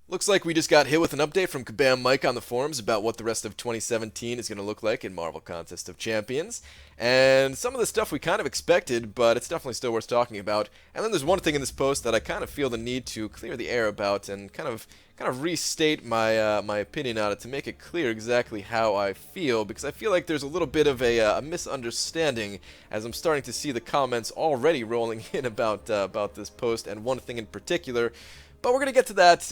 Looks like we just got hit with an update from Kabam Mike on the forums about what the rest of 2017 is going to look like in Marvel Contest of Champions. And some of the stuff we kind of expected, but it's definitely still worth talking about. And then there's one thing in this post that I kind of feel the need to clear the air about and kind of restate my opinion on it to make it clear exactly how I feel, because I feel like there's a little bit of a misunderstanding as I'm starting to see the comments already rolling in about this post and one thing in particular. But we're going to get to that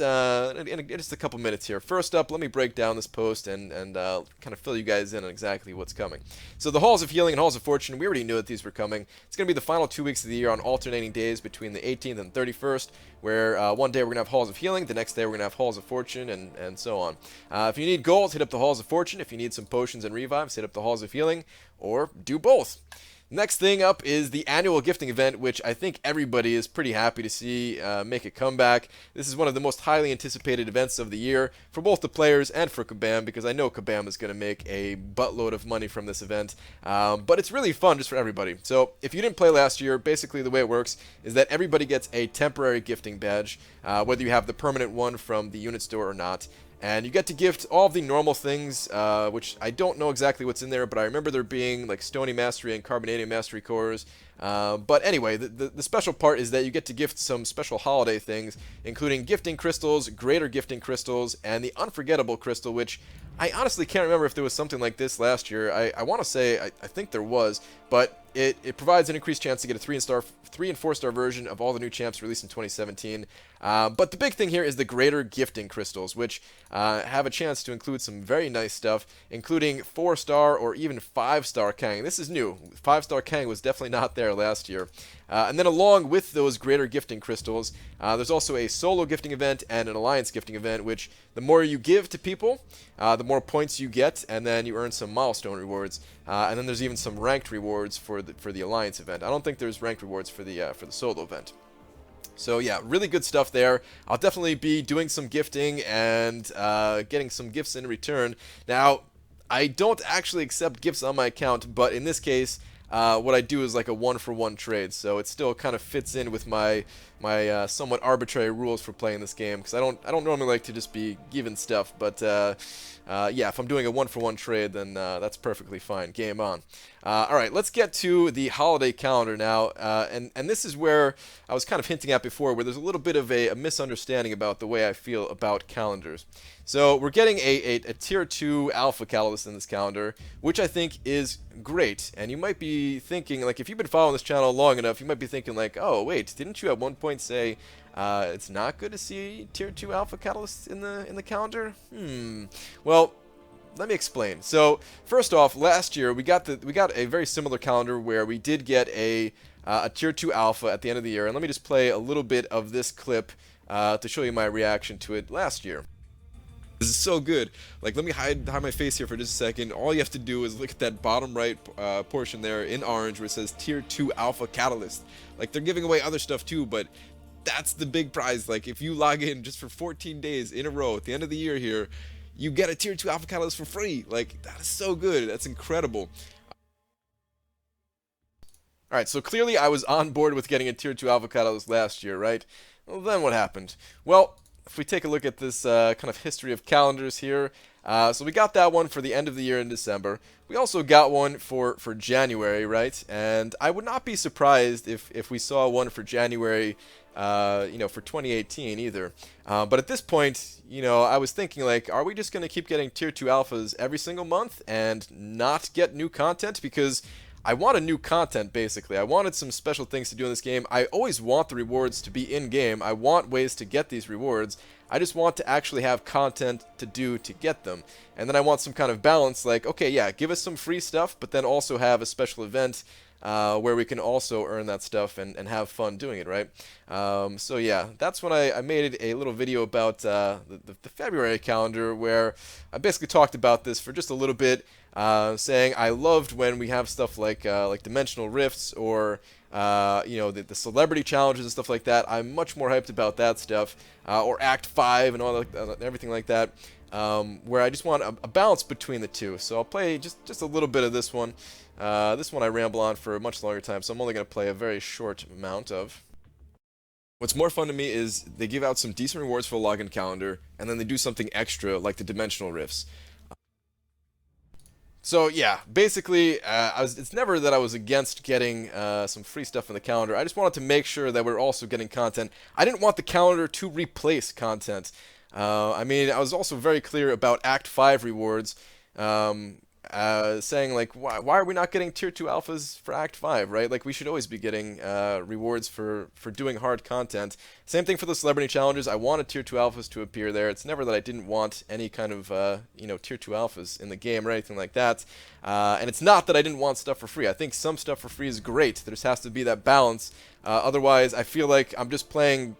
in just a couple minutes here. First up, let me break down this post and kind of fill you guys in on exactly what's coming. So the Halls of Healing and Halls of Fortune, we already knew that these were coming. It's going to be the final 2 weeks of the year on alternating days between the 18th and 31st, where one day we're going to have Halls of Healing, the next day we're going to have Halls of Fortune, and so on. If you need gold, hit up the Halls of Fortune. If you need some potions and revives, hit up the Halls of Healing, or do both. Next thing up is the annual gifting event, which I think everybody is pretty happy to see make a comeback. This is one of the most highly anticipated events of the year for both the players and for Kabam, because I know Kabam is going to make a buttload of money from this event. But it's really fun just for everybody. So if you didn't play last year, basically the way it works is that everybody gets a temporary gifting badge, whether you have the permanent one from the unit store or not. And you get to gift all of the normal things, which I don't know exactly what's in there, but I remember there being like Stony Mastery and Carbonadium Mastery cores. But anyway, the special part is that you get to gift some special holiday things, including gifting crystals, greater gifting crystals, and the unforgettable crystal, which I honestly can't remember if there was something like this last year. I want to say I think there was, but it provides an increased chance to get a 3 and 4 star version of all the new champs released in 2017. But the big thing here is the greater gifting crystals, which have a chance to include some very nice stuff, including 4-star or even 5-star Kang. This is new. 5-star Kang was definitely not there last year. And then along with those greater gifting crystals, there's also a solo gifting event and an alliance gifting event, which the more you give to people, the more points you get, and then you earn some milestone rewards. And then there's even some ranked rewards for the alliance event. I don't think there's ranked rewards for the solo event. So yeah, really good stuff there. I'll definitely be doing some gifting and getting some gifts in return. Now, I don't actually accept gifts on my account, but in this case, what I do is like a one-for-one trade, so it still kind of fits in with my somewhat arbitrary rules for playing this game, because I don't normally like to just be given stuff, but yeah, if I'm doing a one-for-one trade, then that's perfectly fine. Game on. All right, let's get to the holiday calendar now, and this is where I was kind of hinting at before, where there's a little bit of a misunderstanding about the way I feel about calendars. So we're getting a tier 2 alpha catalyst in this calendar, which I think is great. And you might be thinking, like, if you've been following this channel long enough, you might be thinking like, oh wait, didn't you at one point say it's not good to see tier 2 alpha catalysts in the calendar? Well, let me explain. So first off, last year we got a very similar calendar where we did get a tier 2 alpha at the end of the year, and let me just play a little bit of this clip to show you my reaction to it last year. This is so good. Like, let me hide my face here for just a second. All you have to do is look at that bottom right portion there in orange where it says tier 2 alpha catalyst. Like, they're giving away other stuff too, but that's the big prize. Like, if you log in just for 14 days in a row at the end of the year here, you get a tier 2 alpha catalyst for free. Like, that is so good. That's incredible. Alright, so clearly I was on board with getting a tier 2 alpha catalyst last year, right? Well, then what happened? Well, if we take a look at this kind of history of calendars here, so we got that one for the end of the year in December. We also got one for January, right? And I would not be surprised if we saw one for January, for 2018 either. But at this point, I was thinking, like, are we just going to keep getting tier 2 alphas every single month and not get new content? Because I wanted new content, basically. I wanted some special things to do in this game. I always want the rewards to be in-game. I want ways to get these rewards. I just want to actually have content to do to get them. And then I want some kind of balance, like, okay, yeah, give us some free stuff, but then also have a special event where we can also earn that stuff and have fun doing it, right? So yeah, that's when I made a little video about the February calendar, where I basically talked about this for just a little bit, saying I loved when we have stuff like Dimensional Rifts or the celebrity challenges and stuff like that. I'm much more hyped about that stuff, or Act 5 and everything like that, where I just want a balance between the two. So I'll play just a little bit of this one. This one I ramble on for a much longer time, so I'm only going to play a very short amount of. What's more fun to me is they give out some decent rewards for the login calendar, and then they do something extra like the dimensional rifts. So yeah, basically, it's never that I was against getting some free stuff in the calendar. I just wanted to make sure that we're also getting content. I didn't want the calendar to replace content. I mean, I was also very clear about Act 5 rewards, saying like, why are we not getting Tier 2 alphas for Act 5, right? Like, we should always be getting rewards for doing hard content. Same thing for the celebrity challenges. I wanted Tier 2 alphas to appear there. It's never that I didn't want any kind of, Tier 2 alphas in the game or anything like that. And it's not that I didn't want stuff for free. I think some stuff for free is great. There just has to be that balance. Otherwise, I feel like I'm just playing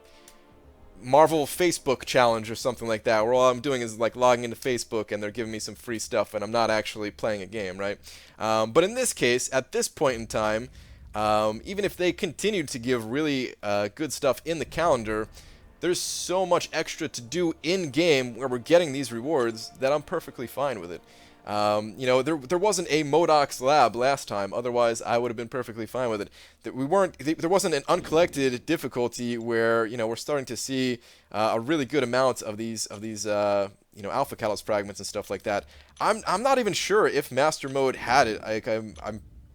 Marvel Facebook challenge or something like that, where all I'm doing is like logging into Facebook and they're giving me some free stuff and I'm not actually playing a game, right? But in this case, at this point in time, even if they continue to give really good stuff in the calendar, there's so much extra to do in-game where we're getting these rewards that I'm perfectly fine with it. There wasn't a Modoc's lab last time. Otherwise, I would have been perfectly fine with it. There wasn't an uncollected difficulty where we're starting to see a really good amount of these alpha catalyst fragments and stuff like that. I'm not even sure if Master Mode had it.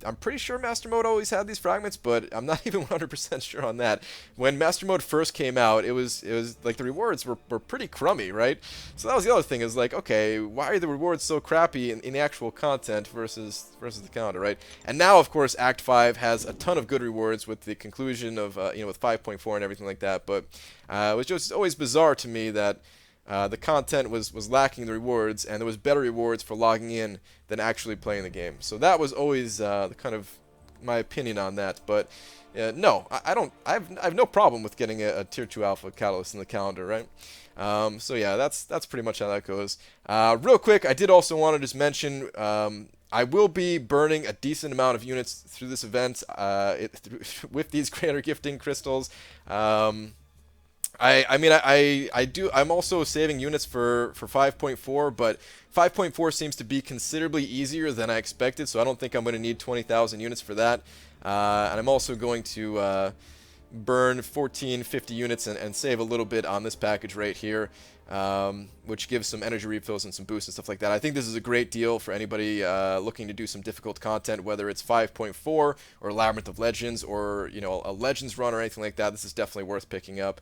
I'm pretty sure Master Mode always had these fragments, but I'm not even 100% sure on that. When Master Mode first came out, it was like the rewards were pretty crummy, right? So that was the other thing, is like, okay, why are the rewards so crappy in the actual content versus the calendar, right? And now, of course, Act 5 has a ton of good rewards with the conclusion of, with 5.4 and everything like that, but it was just always bizarre to me that the content was lacking the rewards, and there was better rewards for logging in than actually playing the game. So that was always the kind of my opinion on that. But no, I don't. I have no problem with getting a Tier 2 Alpha Catalyst in the calendar, right? So yeah, that's pretty much how that goes. Real quick, I did also want to just mention I will be burning a decent amount of units through this event with these creator gifting crystals. I'm also saving units for 5.4, but 5.4 seems to be considerably easier than I expected, so I don't think I'm going to need 20,000 units for that. And I'm also going to burn 1450 units and save a little bit on this package right here, which gives some energy refills and some boosts and stuff like that. I think this is a great deal for anybody looking to do some difficult content, whether it's 5.4 or Labyrinth of Legends or a Legends run or anything like that. This is definitely worth picking up.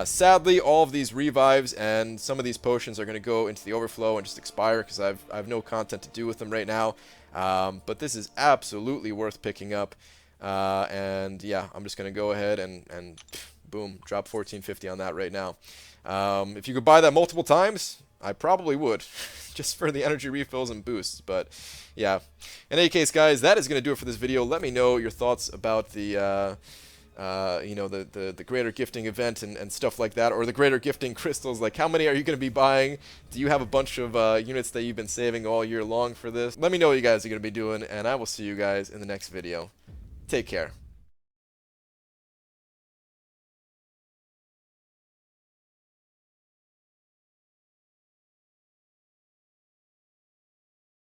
Sadly, all of these revives and some of these potions are going to go into the overflow and just expire because I've no content to do with them right now. But this is absolutely worth picking up. And yeah, I'm just going to go ahead and boom, drop 1450 on that right now. If you could buy that multiple times, I probably would, just for the energy refills and boosts. But yeah, in any case, guys, that is going to do it for this video. Let me know your thoughts about the the greater gifting event and stuff like that, or the greater gifting crystals. Like, how many are you going to be buying? Do you have a bunch of units that you've been saving all year long for this? Let me know what you guys are going to be doing, and I will see you guys in the next video. Take care.